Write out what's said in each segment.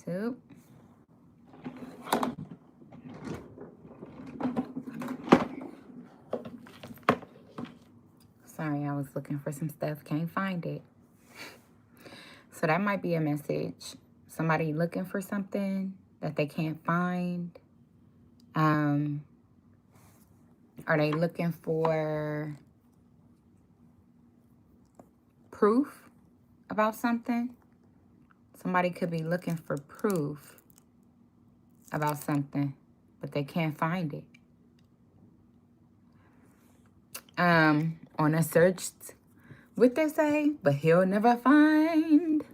YouTube. Sorry, I was looking for some stuff. Can't find it. So that might be a message. Somebody looking for something that they can't find. Are they looking for proof about something? Somebody could be looking for proof about something, but they can't find it. On a search, what they say, but he'll never find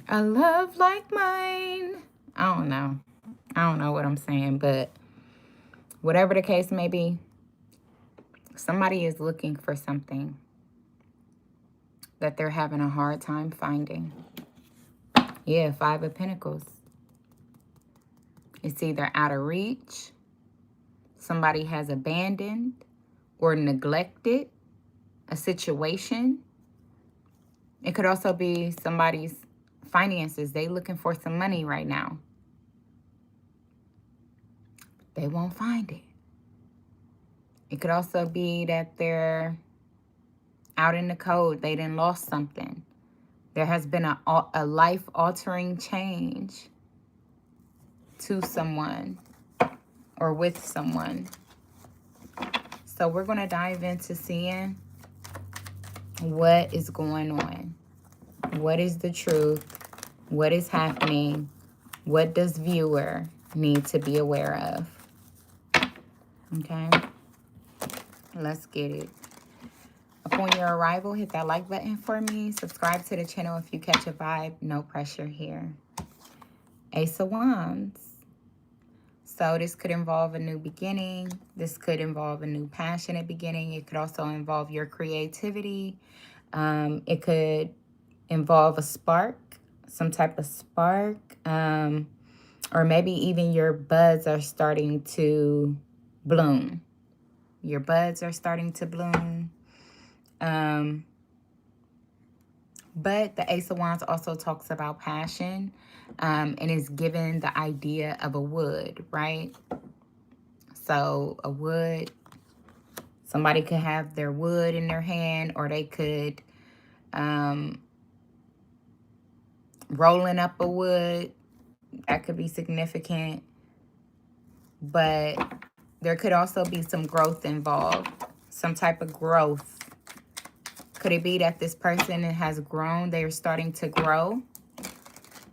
a love like mine. I don't know. I don't know what I'm saying, but whatever the case may be, somebody is looking for something that they're having a hard time finding. Yeah, 5 of Pentacles. It's either out of reach, somebody has abandoned or neglected a situation. It could also be somebody's finances. They looking for some money right now. They won't find it. It could also be that they're out in the cold. They done lost something. There has been a life-altering change to someone or with someone. So we're going to dive into seeing what is going on. What is the truth? What is happening? What does viewer need to be aware of? Okay, let's get it. Upon your arrival, hit that like button for me. Subscribe to the channel if you catch a vibe. No pressure here. Ace of Wands. So this could involve a new beginning. This could involve a new passionate beginning. It could also involve your creativity. It could involve a spark, some type of spark. Or maybe even your buds are starting to bloom. Your buds are starting to bloom. But the Ace of Wands also talks about passion, and is given the idea of a wood, right? So a wood, somebody could have their wood in their hand, or they could rolling up a wood. That could be significant. But there could also be some growth involved, some type of growth. Could it be that this person has grown, they are starting to grow?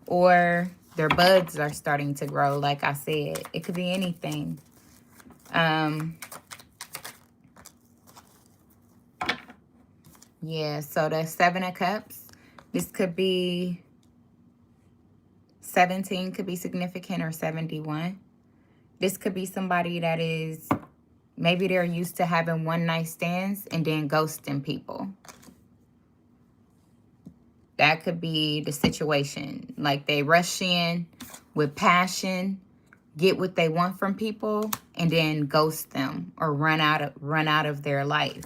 Or their buds are starting to grow, like I said. It could be anything. Yeah, so the 7 of Cups. This could be 17, could be significant, or 71. This could be somebody that is, maybe they're used to having one-night stands and then ghosting people. That could be the situation. Like they rush in with passion, get what they want from people, and then ghost them or run out of their life.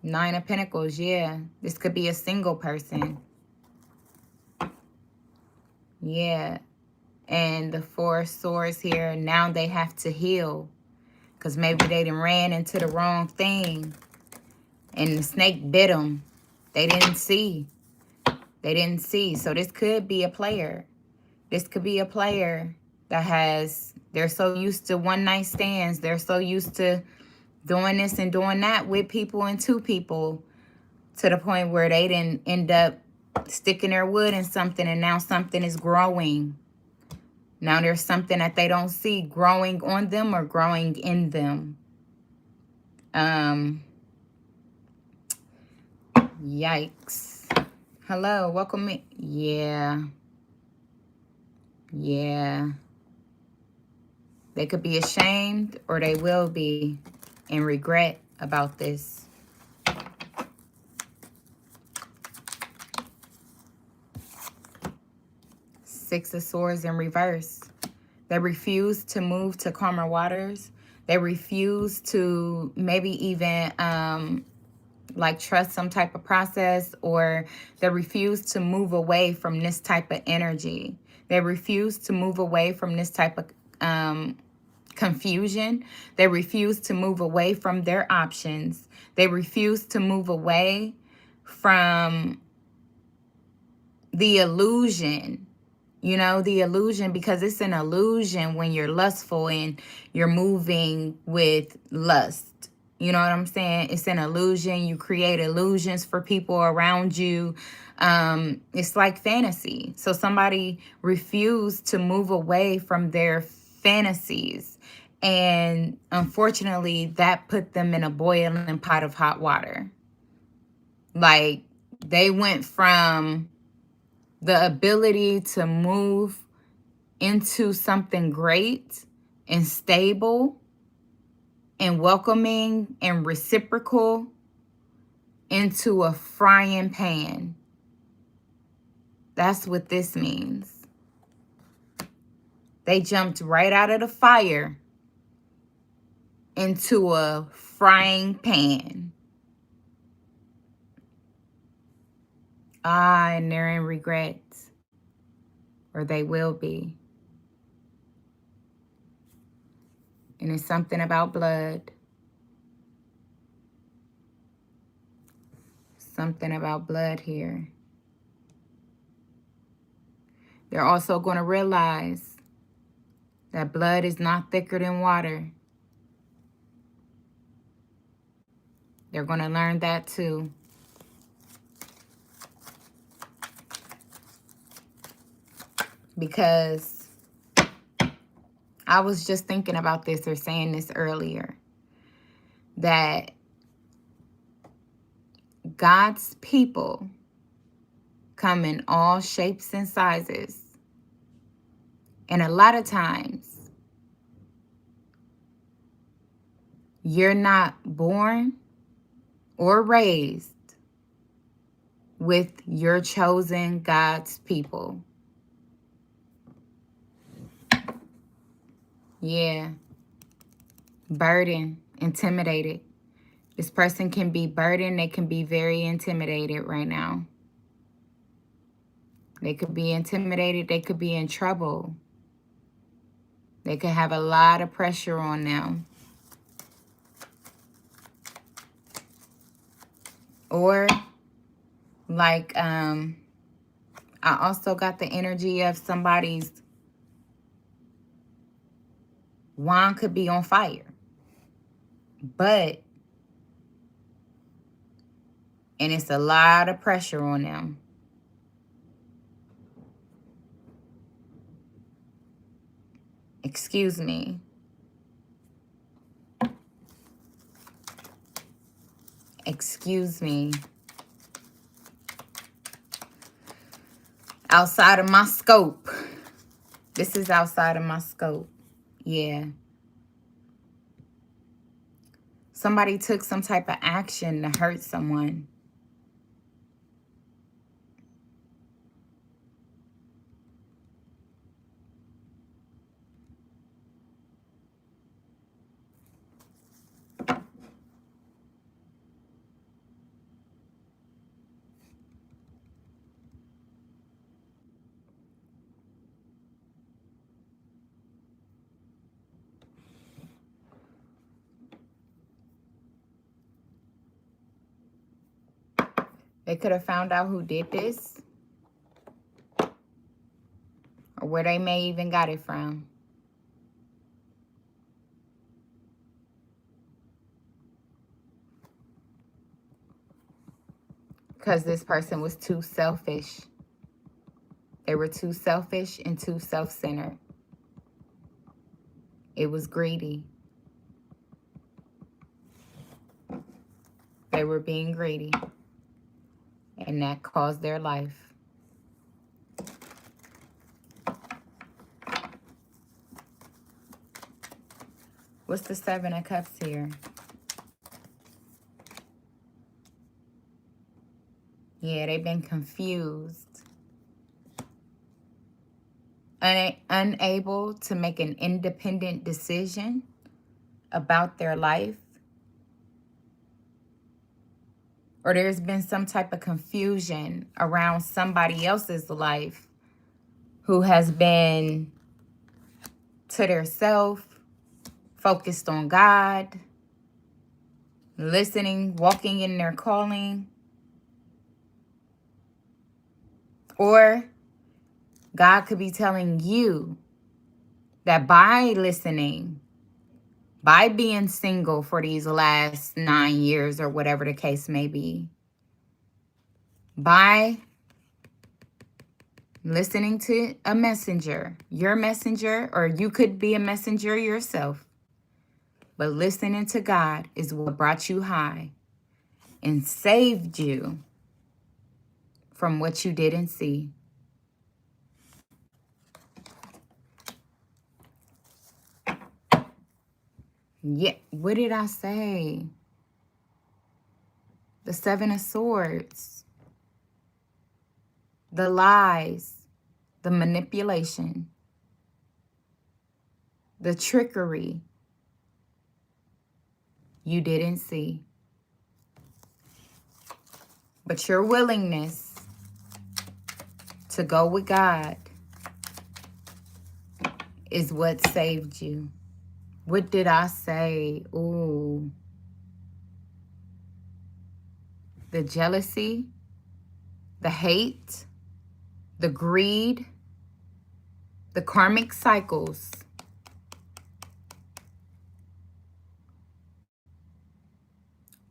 9 of Pentacles, yeah. This could be a single person. Yeah. And the 4 of Swords here, now they have to heal. Because maybe they done ran into the wrong thing. And the snake bit them. They didn't see. They didn't see. So this could be a player. This could be a player that has, they're so used to one-night stands. They're so used to doing this and doing that with people and to people, to the point where they didn't end up sticking their wood in something, and now something is growing. Now there's something that they don't see growing on them or growing in them. Yikes. Hello, welcome me. Yeah. Yeah. They could be ashamed, or they will be in regret about this. Six of Swords in reverse. They refuse to move to calmer waters. They refuse to maybe even like trust some type of process, or they refuse to move away from this type of energy. They refuse to move away from this type of confusion. They refuse to move away from their options. They refuse to move away from the illusion, you know, the illusion, because it's an illusion when you're lustful and you're moving with lust. You know what I'm saying? It's an illusion. You create illusions for people around you. It's like fantasy. So somebody refused to move away from their fantasies. And unfortunately, that put them in a boiling pot of hot water. Like, they went from the ability to move into something great and stable and welcoming and reciprocal into a frying pan. That's what this means. They jumped right out of the fire into a frying pan. And they're in regrets, or they will be. And it's something about blood. Something about blood here. They're also going to realize that blood is not thicker than water. They're going to learn that too. Because I was just thinking about this, or saying this earlier, that God's people come in all shapes and sizes. And a lot of times, you're not born or raised with your chosen God's people. Yeah. Burdened, intimidated. This person can be burdened. They can be very intimidated right now. They could be intimidated. They could be in trouble. They could have a lot of pressure on them. Or like, I also got the energy of somebody's wand could be on fire. And it's a lot of pressure on them. Excuse me. Excuse me. Outside of my scope. This is outside of my scope. Yeah. Somebody took some type of action to hurt someone. They could have found out who did this, or where they may even got it from. Because this person was too selfish. They were too selfish and too self-centered. It was greedy. They were being greedy. And that caused their life. What's the 7 of Cups here? Yeah, they've been confused. Unable to make an independent decision. about their life, or there's been some type of confusion around somebody else's life who has been to their self, focused on God, listening, walking in their calling, or God could be telling you that by listening, by being single for these last 9 years or whatever the case may be, by listening to a messenger, your messenger, or you could be a messenger yourself, but listening to God is what brought you high and saved you from what you didn't see. Yeah, what did I say? The Seven of Swords, the lies, the manipulation, the trickery you didn't see. But your willingness to go with God is what saved you. What did I say? Ooh. The jealousy, the hate, the greed, the karmic cycles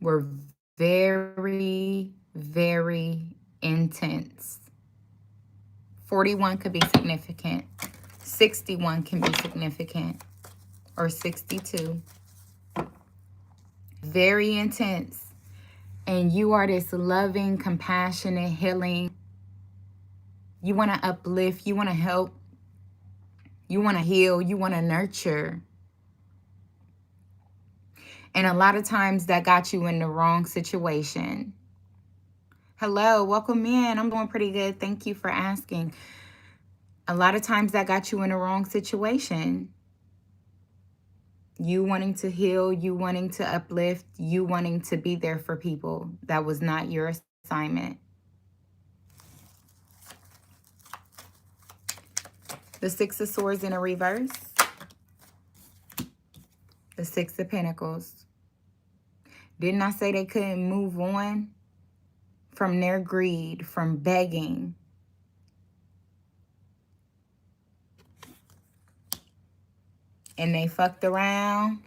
were very, very intense. 41 could be significant. 61 can be significant. Or 62. Very intense. And you are this loving, compassionate, healing. You want to uplift. You want to help. You want to heal. You want to nurture. And a lot of times that got you in the wrong situation. Hello, welcome in. I'm doing pretty good. Thank you for asking. A lot of times that got you in the wrong situation. You wanting to heal, you wanting to uplift, you wanting to be there for people. That was not your assignment. The Six of Swords in a reverse. The Six of Pentacles. Didn't I say they couldn't move on from their greed, from begging? And they fucked around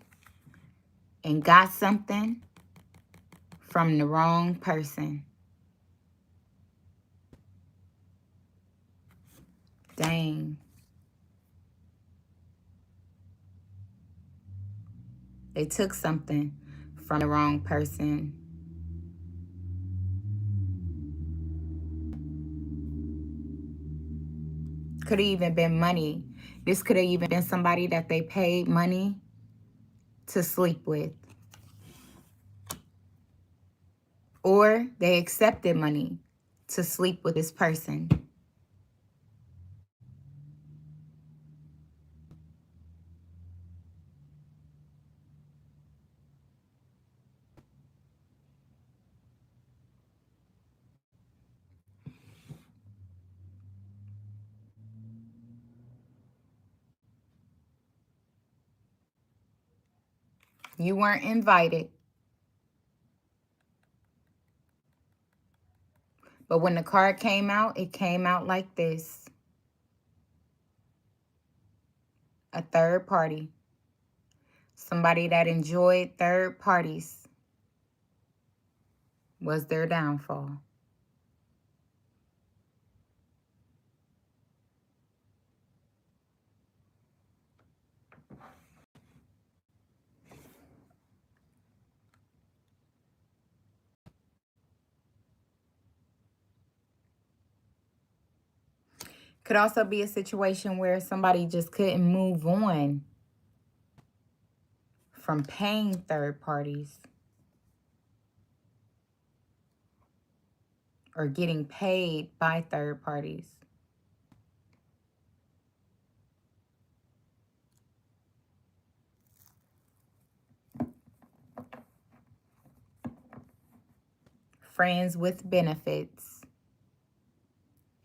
and got something from the wrong person. Dang. They took something from the wrong person. Could have even been money. This could have even been somebody that they paid money to sleep with. Or they accepted money to sleep with this person. You weren't invited. But when the card came out, it came out like this. A third party. Somebody that enjoyed third parties was their downfall. Could also be a situation where somebody just couldn't move on from paying third parties or getting paid by third parties. Friends with benefits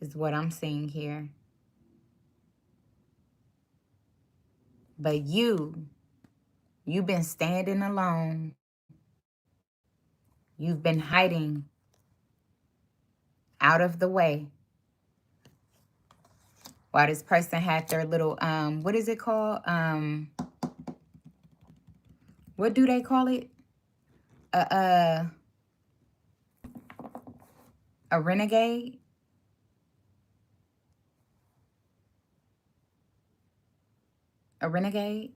is what I'm seeing here. But you've been standing alone. You've been hiding out of the way while this person had their little, what is it called? What do they call it? A renegade? A renegade?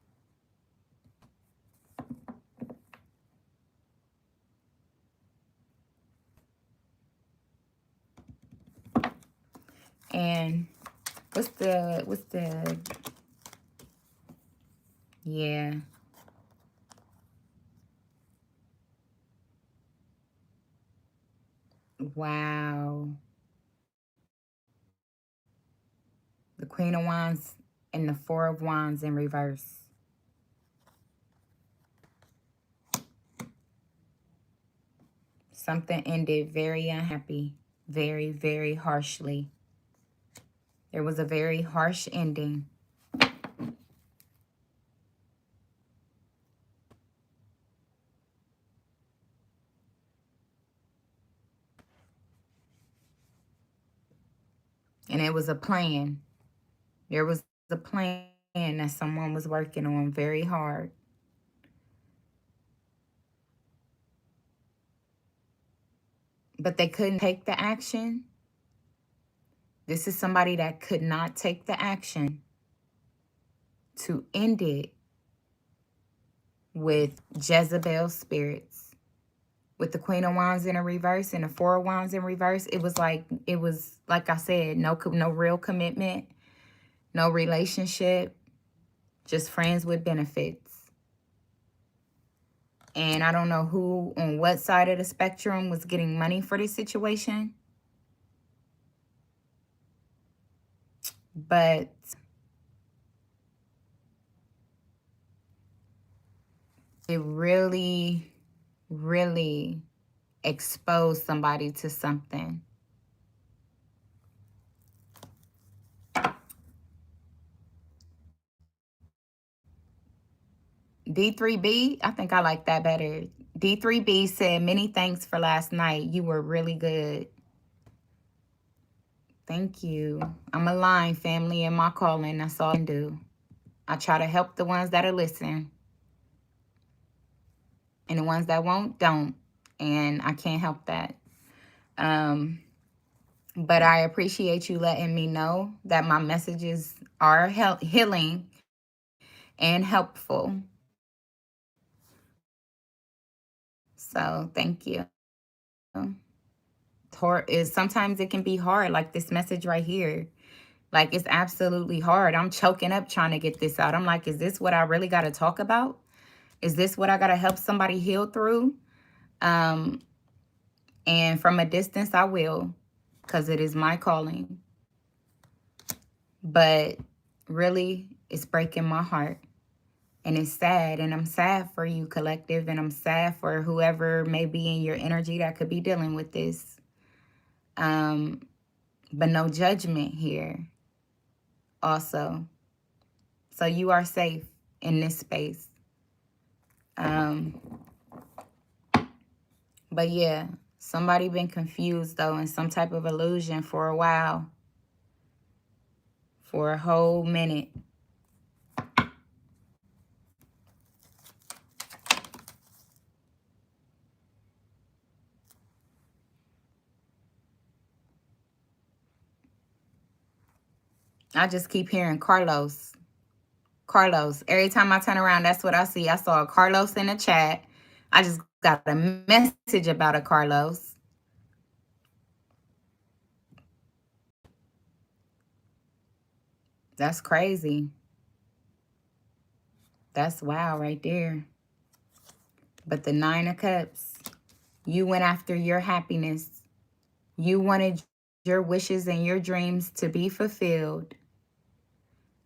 And what's the, yeah. Wow. The Queen of Wands and the Four of Wands in reverse. Something ended very unhappy, very, very harshly. There was a very harsh ending. And it was a plan. There was a plan that someone was working on very hard. But they couldn't take the action. This is somebody that could not take the action to end it with Jezebel spirits. With the Queen of Wands in a reverse and the Four of Wands in reverse, it was like I said, no real commitment, no relationship, just friends with benefits. And I don't know who on what side of the spectrum was getting money for this situation. But it really, really exposed somebody to something. D3B, I think I like that better. D3B said, many thanks for last night. You were really good. Thank you. I'm aligned, family, in my calling. That's all I can do. I try to help the ones that are listening. And the ones that won't, don't. And I can't help that. But I appreciate you letting me know that my messages are healing and helpful. So thank you. Sometimes it can be hard, like this message right here. Like, it's absolutely hard. I'm choking up trying to get this out. I'm like, is this what I really got to talk about? Is this what I got to help somebody heal through? And from a distance, I will, because it is my calling. But really, it's breaking my heart. And it's sad. And I'm sad for you, collective. And I'm sad for whoever may be in your energy that could be dealing with this. But no judgment here also. So you are safe in this space. But yeah, somebody been confused though in some type of illusion for a while. For a whole minute. I just keep hearing Carlos. Carlos. Every time I turn around, that's what I see. I saw a Carlos in the chat. I just got a message about a Carlos. That's crazy. That's wow right there. But the Nine of Cups, you went after your happiness. You wanted your wishes and your dreams to be fulfilled.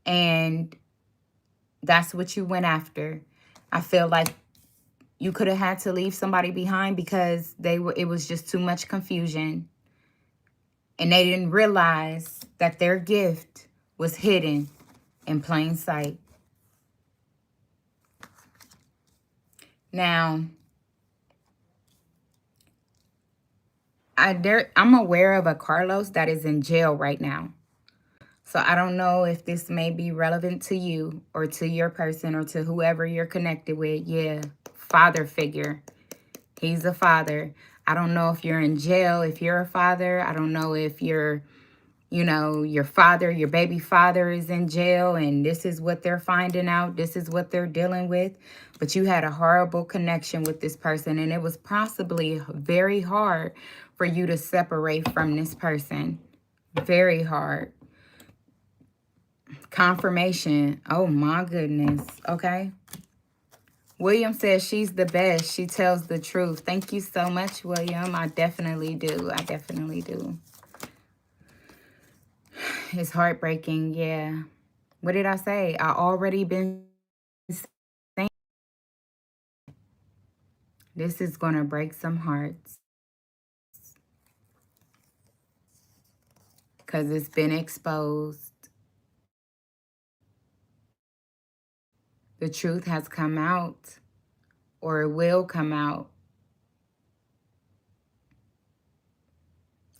And that's what you went after. I feel like You could have had to leave somebody behind because it was just too much confusion. And they didn't realize that their gift was hidden in plain sight. Now, I'm aware of a Carlos that is in jail right now. So I don't know if this may be relevant to you or to your person or to whoever you're connected with. Yeah, father figure. He's a father. I don't know if you're in jail, if you're a father. I don't know if you're, your father, your baby father is in jail and this is what they're finding out. This is what they're dealing with. But you had a horrible connection with this person, and it was possibly very hard for you to separate from this person. Very hard. Confirmation. Oh my goodness. Okay. William says she's the best. She tells the truth. Thank you so much, William. I definitely do. I definitely do. It's heartbreaking. Yeah. What did I say? I already been saying this is going to break some hearts because it's been exposed. The truth has come out, or it will come out.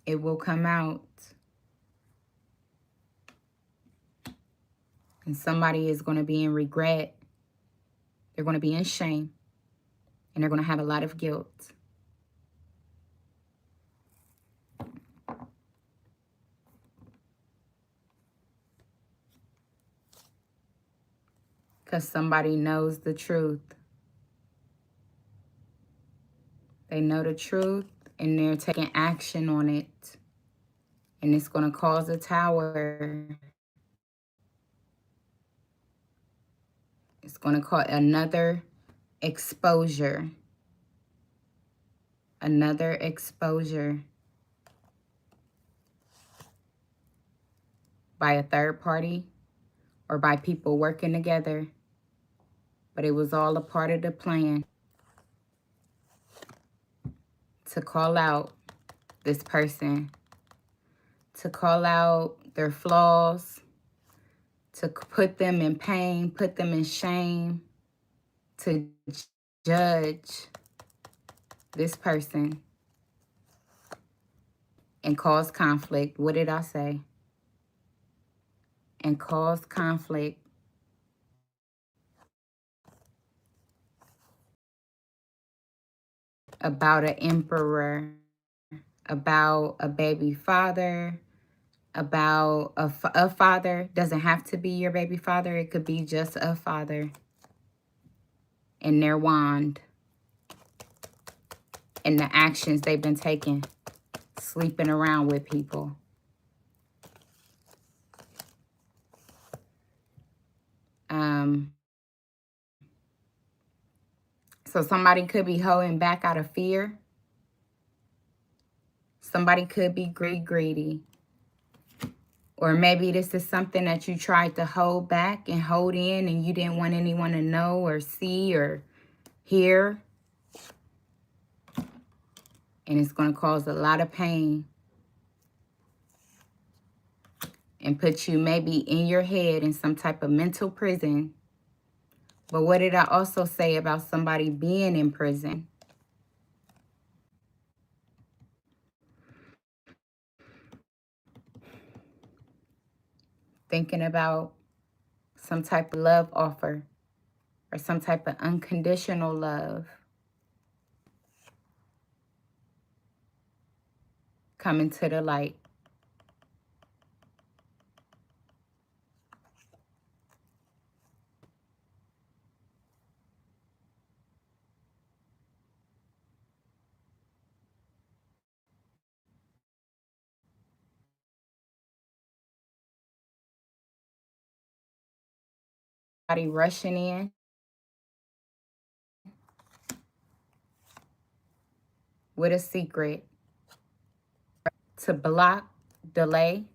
It will come out. And somebody is going to be in regret. They're going to be in shame. And they're going to have a lot of guilt. Because somebody knows the truth. They know the truth and they're taking action on it. And it's going to cause a tower. It's going to cause another exposure. Another exposure by a third party or by people working together. But it was all a part of the plan to call out this person, to call out their flaws, to put them in pain, put them in shame, to judge this person and cause conflict. What did I say? And cause conflict. About an emperor, about a baby father, about a father. Doesn't have to be your baby father. It could be just a father and their wand and the actions they've been taking, sleeping around with people. So somebody could be holding back out of fear. Somebody could be greedy. Or maybe this is something that you tried to hold back and hold in and you didn't want anyone to know or see or hear. And it's going to cause a lot of pain and put you maybe in your head in some type of mental prison. But what did I also say about somebody being in prison? Thinking about some type of love offer or some type of unconditional love coming to the light. Somebody rushing in with a secret to block, delay,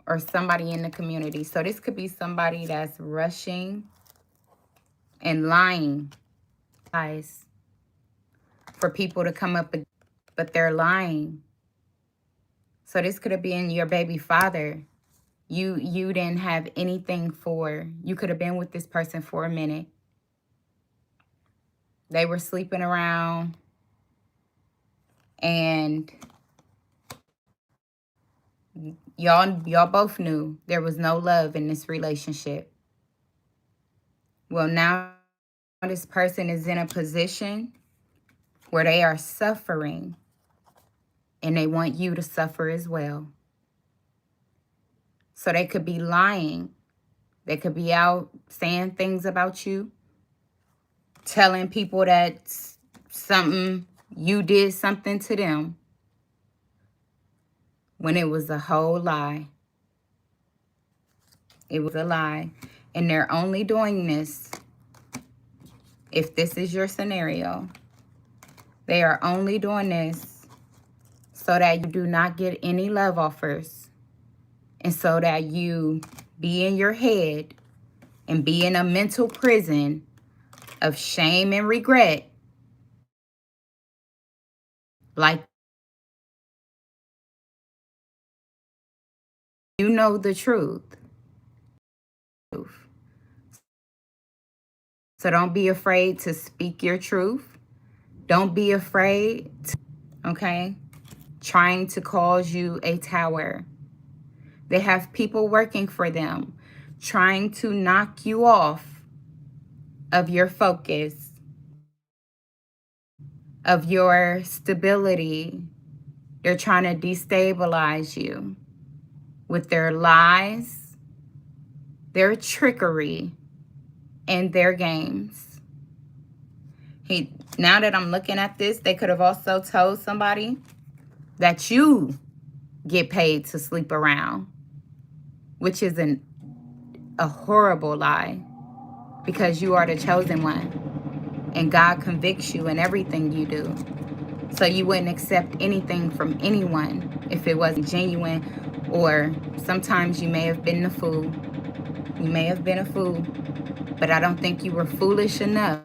or somebody in the community. So this could be somebody that's rushing and lying. Lies for people to come up, but they're lying. So this could have been your baby father. You didn't have anything for. You could have been with this person for a minute. They were sleeping around, and y'all both knew there was no love in this relationship. Well, now this person is in a position where they are suffering, and they want you to suffer as well. So they could be lying. They could be out saying things about you, telling people that you did something to them, when it was a whole lie. It was a lie. And they're only doing this, if this is your scenario, they are only doing this so that you do not get any love offers, and so that you be in your head and be in a mental prison of shame and regret, like you know the truth. So don't be afraid to speak your truth. Don't be afraid, okay, trying to cause you a tower. They have people working for them, trying to knock you off of your focus, of your stability. They're trying to destabilize you with their lies, their trickery, and their games. Now that I'm looking at this, they could have also told somebody that you get paid to sleep around, which is a horrible lie, because you are the chosen one, and God convicts you in everything you do. So you wouldn't accept anything from anyone if it wasn't genuine, or sometimes you may have been a fool. You may have been a fool, but I don't think you were foolish enough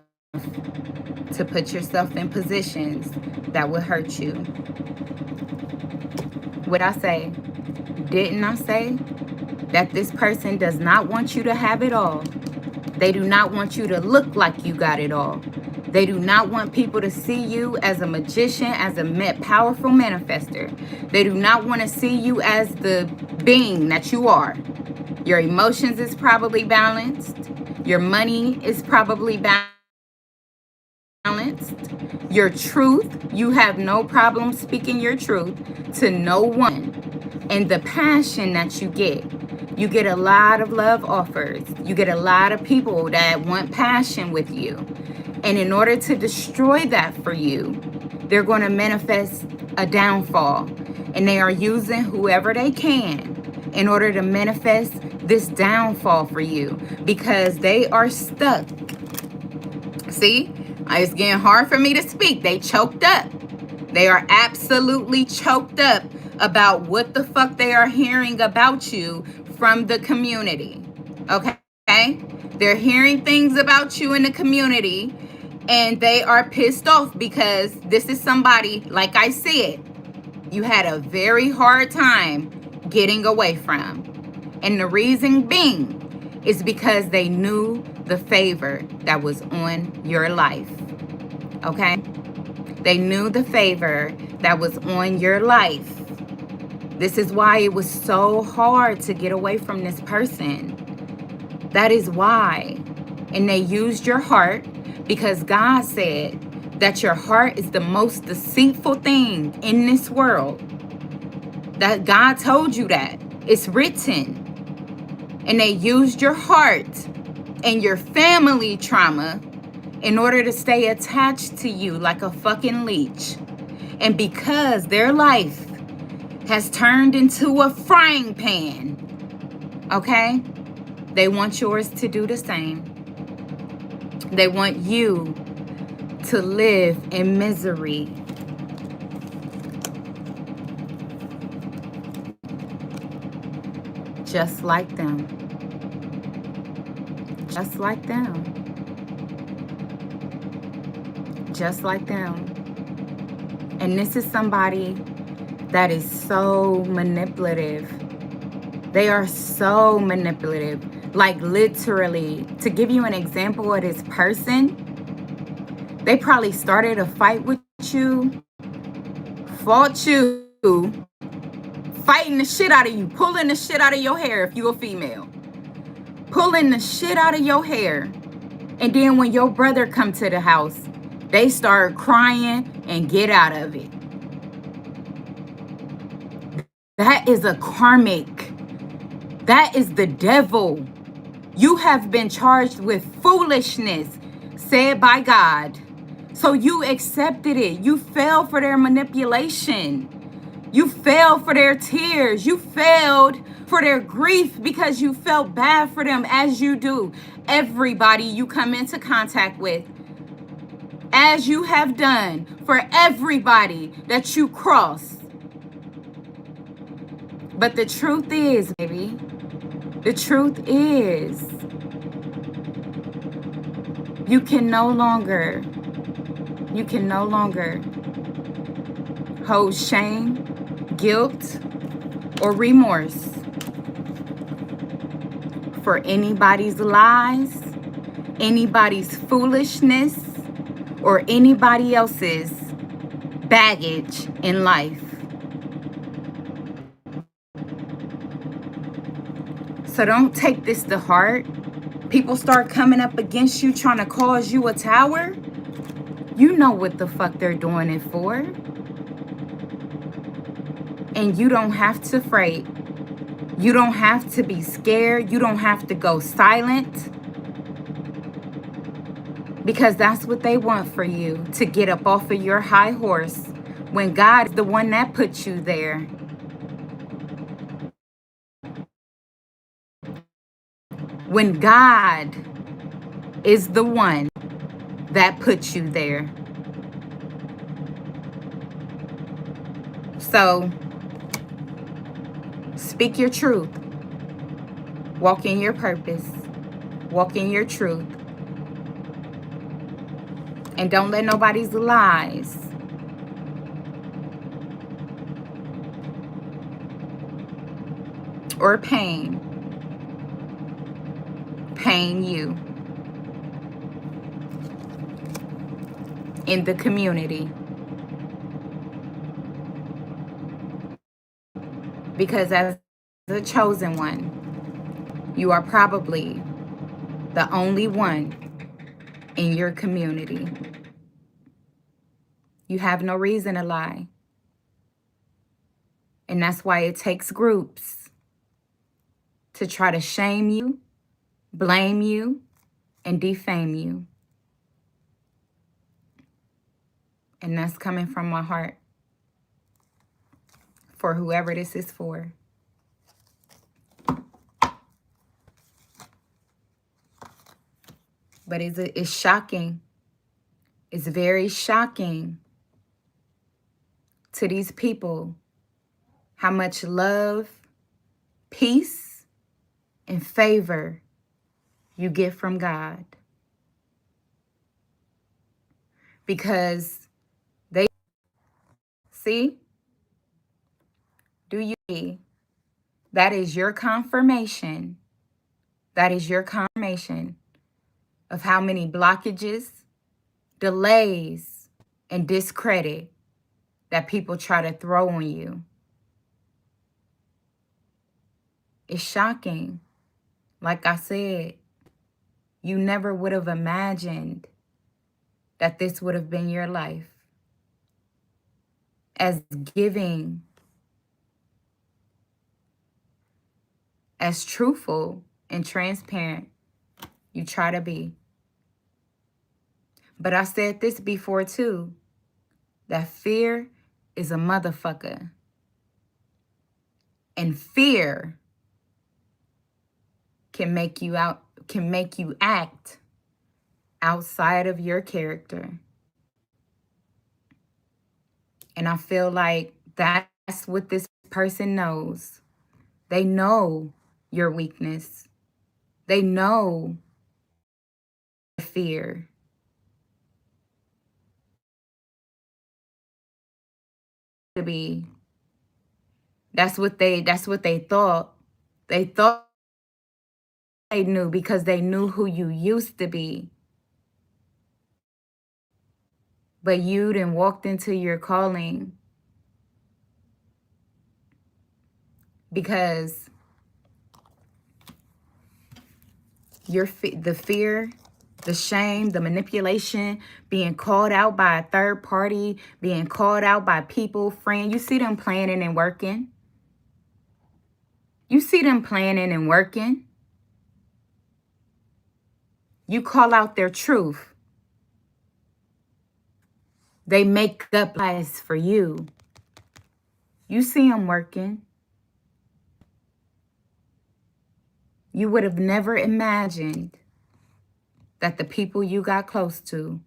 to put yourself in positions that would hurt you. What I say? Didn't I say that this person does not want you to have it all? They do not want you to look like you got it all. They do not want people to see you as a magician, as a powerful manifester. They do not want to see you as the being that you are. Your emotions is probably balanced. Your money is probably balanced. Your truth, you have no problem speaking your truth to no one. And the passion that you get a lot of love offers. You get a lot of people that want passion with you. And in order to destroy that for you, they're going to manifest a downfall. And they are using whoever they can in order to manifest this downfall for you, because they are stuck. See, it's getting hard for me to speak. They choked up. They are absolutely choked up about what the fuck they are hearing about you from the community. Okay? They're hearing things about you in the community, and they are pissed off because this is somebody, like I said, you had a very hard time getting away from. And the reason being is because they knew the favor that was on your life. Okay? They knew the favor that was on your life. This is why it was so hard to get away from this person. That is why. And they used your heart, because God said that your heart is the most deceitful thing in this world. That God told you that. It's written. And they used your heart and your family trauma in order to stay attached to you like a fucking leech. And because their life has turned into a frying pan, okay, they want yours to do the same. They want you to live in misery. Just like them. Just like them. just like them. And this is somebody that is so manipulative. They are so manipulative. Like literally, to give you an example of this person, they probably started a fight with you, fought you, fighting the shit out of you, pulling the shit out of your hair if you're a female, pulling the shit out of your hair. And then when your brother come to the house, they start crying and get out of it. That is a karmic. That is the devil. You have been charged with foolishness said by God. So you accepted it. You fell for their manipulation. You fell for their tears. You failed for their grief because you felt bad for them, as you do everybody you come into contact with, as you have done for everybody that you cross. But the truth is, baby, the truth is, you can no longer hold shame, guilt, or remorse for anybody's lies, anybody's foolishness, or anybody else's baggage in life. So don't take this to heart. People start coming up against you trying to cause you a tower. You know what the fuck they're doing it for. And you don't have to fret. You don't have to be scared. You don't have to go silent. Because that's what they want for you, to get up off of your high horse when God is the one that put you there. When God is the one that put you there. So, speak your truth. Walk in your purpose. Walk in your truth. And don't let nobody's lies or pain you in the community. Because as the chosen one, you are probably the only one in your community. You have no reason to lie. And that's why it takes groups to try to shame you, blame you, and defame you. And that's coming from my heart for whoever this is for. But it's shocking. It's very shocking to these people how much love, peace, and favor you get from God. Because they see, do you see? That is your confirmation. That is your confirmation of how many blockages, delays, and discredit that people try to throw on you. It's shocking. Like I said, you never would have imagined that this would have been your life. As giving, as truthful and transparent you try to be. But I said this before too, that fear is a motherfucker. And fear can make you act outside of your character. And I feel like that's what this person knows. They know your weakness. They know fear. to be. That's what they thought. They thought they knew because they knew who you used to be. But you then walked into your calling because the fear, the shame, the manipulation, being called out by a third party, being called out by people, friends. You see them planning and working. You see them planning and working. You call out their truth. They make up lies for you. You see them working. You would have never imagined that the people you got close to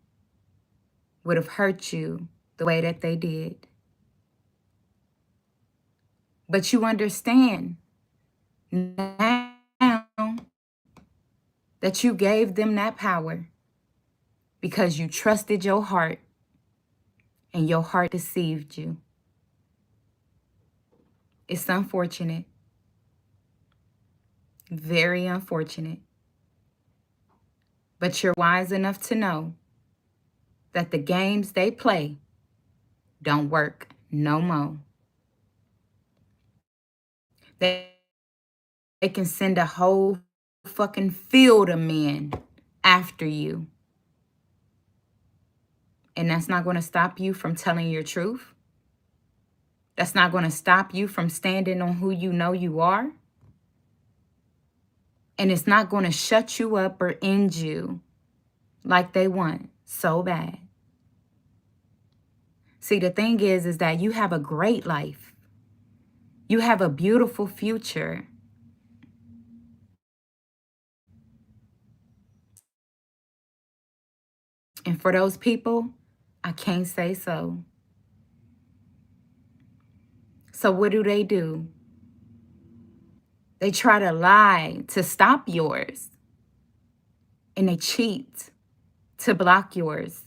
would have hurt you the way that they did. But you understand now that you gave them that power because you trusted your heart and your heart deceived you. It's unfortunate. Very unfortunate. But you're wise enough to know that the games they play don't work no more. They can send a whole fucking field of men after you. And that's not going to stop you from telling your truth. That's not going to stop you from standing on who you know you are. And it's not going to shut you up or end you like they want so bad. See, the thing is that you have a great life. You have a beautiful future. And for those people, I can't say so. So what do? They try to lie to stop yours. And they cheat to block yours.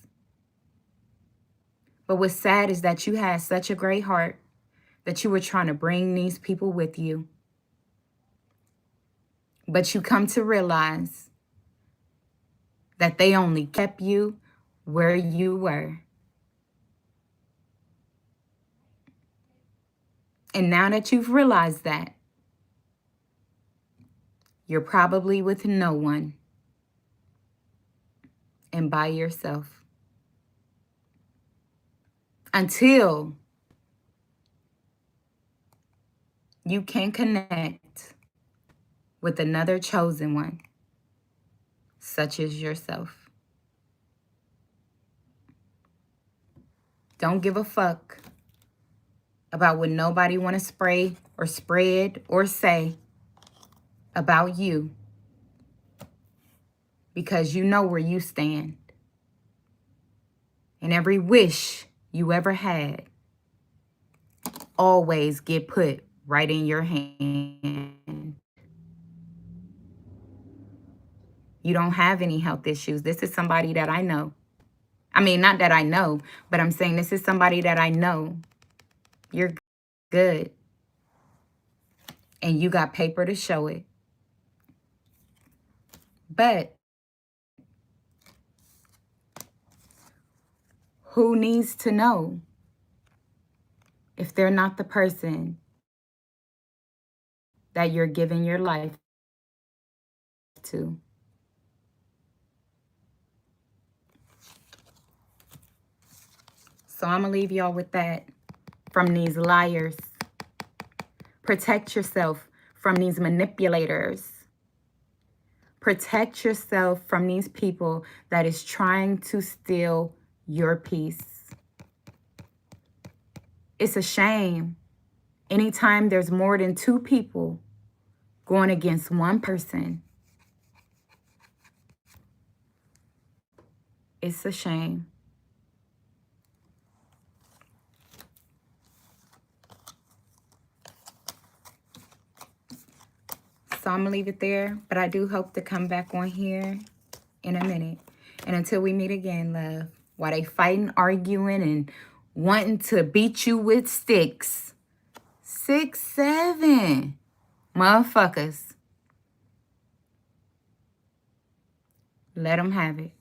But what's sad is that you had such a great heart that you were trying to bring these people with you. But you come to realize that they only kept you where you were. And now that you've realized that, you're probably with no one and by yourself. Until you can connect with another chosen one, such as yourself. Don't give a fuck about what nobody want to spray or spread or say about you, because you know where you stand. And every wish you ever had always get put right in your hand. You don't have any health issues. This is somebody that I know. I mean, not that I know, but I'm saying this is somebody that I know. You're good. And you got paper to show it. But who needs to know if they're not the person that you're giving your life to? So I'm going to leave y'all with that from these liars. Protect yourself from these manipulators. Protect yourself from these people that is trying to steal your peace. It's a shame. Anytime there's more than two people going against one person, it's a shame. So I'm going to leave it there, but I do hope to come back on here in a minute. And until we meet again, love, while they fighting, arguing, and wanting to beat you with sticks. 6, 7. Motherfuckers. Let them have it.